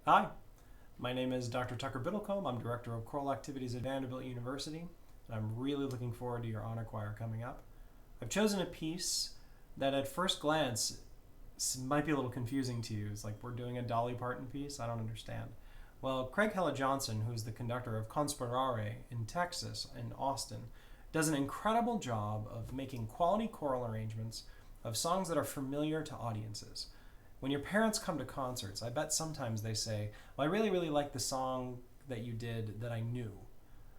Hi, my name is Dr. Tucker Biddlecombe. I'm Director of Choral Activities at Vanderbilt University, and I'm really looking forward to your honor choir coming up. I've chosen a piece that at first glance might be a little confusing to you. It's like we're doing a Dolly Parton piece. I don't understand. Well, Craig Hella Johnson, who's the conductor of Conspirare in Texas, in Austin, does an incredible job of making quality choral arrangements of songs that are familiar to audiences. When your parents come to concerts, I bet sometimes they say, well, I really, really like the song that you did that I knew.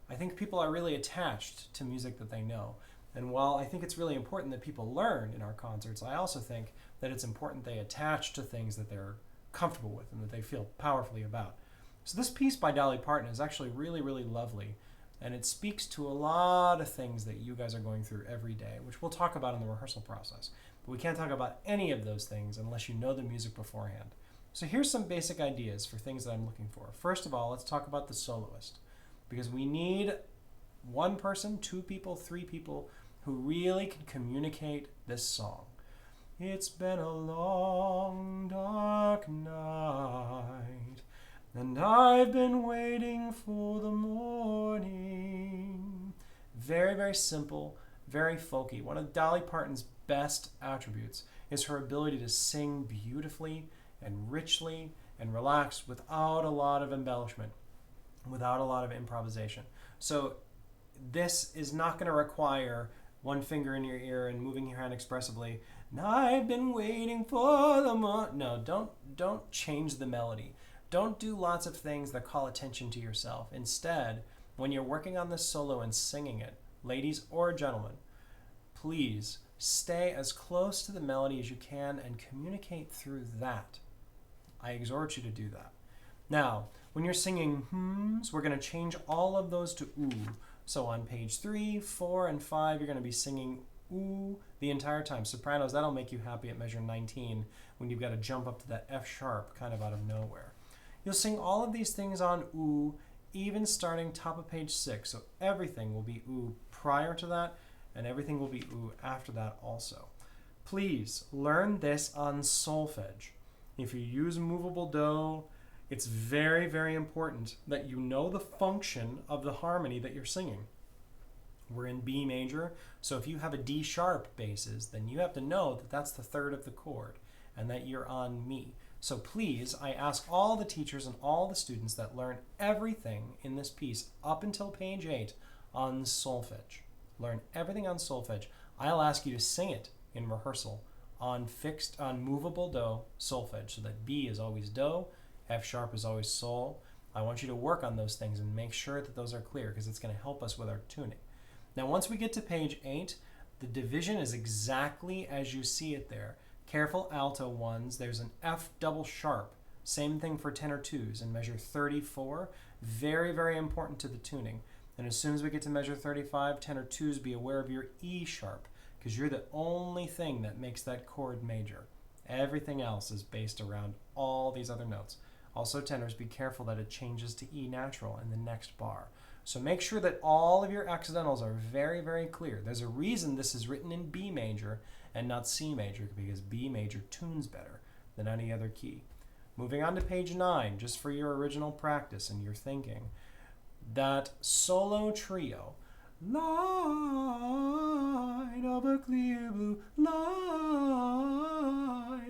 I think people are really attached to music that they know. And while I think it's really important that people learn in our concerts, I also think that it's important they attach to things that they're comfortable with and that they feel powerfully about. So this piece by Dolly Parton is actually really, really lovely. And it speaks to a lot of things that you guys are going through every day, which we'll talk about in the rehearsal process. But we can't talk about any of those things unless you know the music beforehand. So here's some basic ideas for things that I'm looking for. First of all, let's talk about the soloist, because we need one person, two people, three people who really can communicate this song. It's been a long, dark night, and I've been waiting for the morning. Very, very simple, very folky. One of Dolly Parton's best attributes is her ability to sing beautifully and richly and relaxed without a lot of embellishment, without a lot of improvisation. So this is not going to require one finger in your ear and moving your hand expressively. And I've been waiting for the No, don't change the melody. Don't do lots of things that call attention to yourself. Instead, when you're working on this solo and singing it, ladies or gentlemen, please stay as close to the melody as you can and communicate through that. I exhort you to do that. Now, when you're singing hms, we're going to change all of those to ooh. So on page 3, 4, and 5, you're going to be singing ooh the entire time. Sopranos, that'll make you happy at measure 19 when you've got to jump up to that F sharp kind of out of nowhere. You'll sing all of these things on ooh, even starting top of page 6. So everything will be ooh prior to that, and everything will be ooh after that also. Please learn this on solfege. If you use movable do, it's very, very important that you know the function of the harmony that you're singing. We're in B major, so if you have a D sharp basis, then you have to know that that's the third of the chord and that you're on mi. So please, I ask all the teachers and all the students that learn everything in this piece up until page 8 on solfege. Learn everything on solfege. I'll ask you to sing it in rehearsal on movable do solfege, so that B is always do, F sharp is always sol. I want you to work on those things and make sure that those are clear, because it's going to help us with our tuning. Now once we get to page 8, the division is exactly as you see it there. Careful alto ones, there's an F double sharp. Same thing for tenor 2s in measure 34. Very, very important to the tuning. And as soon as we get to measure 35, tenor 2s, be aware of your E sharp, because you're the only thing that makes that chord major. Everything else is based around all these other notes. Also, tenors, be careful that it changes to E natural in the next bar. So make sure that all of your accidentals are very, very clear. There's a reason this is written in B major and not C major, because B major tunes better than any other key. Moving on to page 9, just for your original practice and your thinking. That solo trio, light of a clear blue, light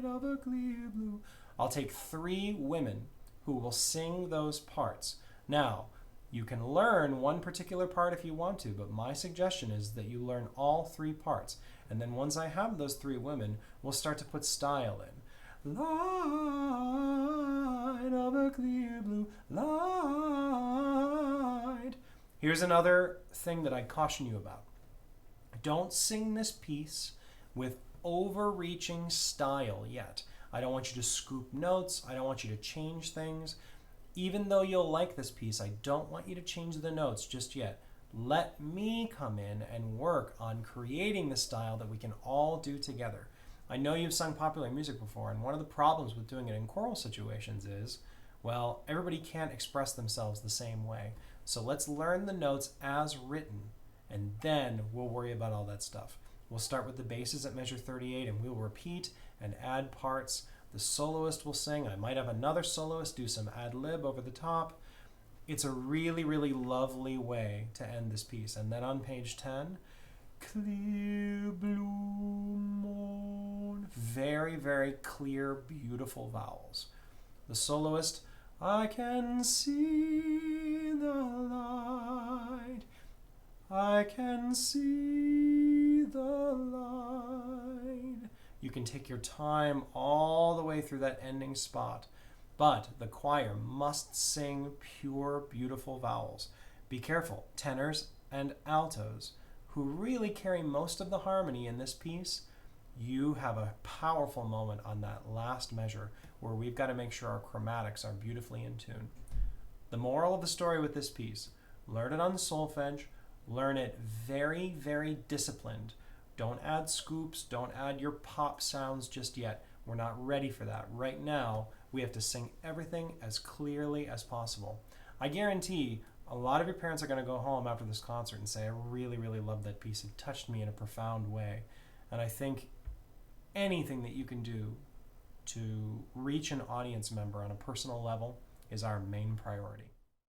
of a clear blue. I'll take 3 women who will sing those parts. Now, you can learn one particular part if you want to, but my suggestion is that you learn all 3 parts. And then once I have those 3 women, we'll start to put style in. Light of a clear blue, light. Here's another thing that I caution you about. Don't sing this piece with overreaching style yet. I don't want you to scoop notes. I don't want you to change things. Even though you'll like this piece, I don't want you to change the notes just yet. Let me come in and work on creating the style that we can all do together. I know you've sung popular music before, and one of the problems with doing it in choral situations is, well, everybody can't express themselves the same way. So let's learn the notes as written, and then we'll worry about all that stuff. We'll start with the basses at measure 38, and we'll repeat and add parts, The soloist will sing. I might have another soloist do some ad lib over the top. It's a really, really lovely way to end this piece. And then on page 10, clear blue morn. Very, very clear, beautiful vowels. The soloist, I can see the light. I can see the light. You can take your time all the way through that ending spot, but the choir must sing pure, beautiful vowels. Be careful, tenors and altos, who really carry most of the harmony in this piece. You have a powerful moment on that last measure where we've got to make sure our chromatics are beautifully in tune. The moral of the story with this piece, learn it on the solfege, learn it very, very disciplined. Don't add scoops, don't add your pop sounds just yet. We're not ready for that. Right now, we have to sing everything as clearly as possible. I guarantee a lot of your parents are going to go home after this concert and say, I really, really love that piece. It touched me in a profound way. And I think anything that you can do to reach an audience member on a personal level is our main priority.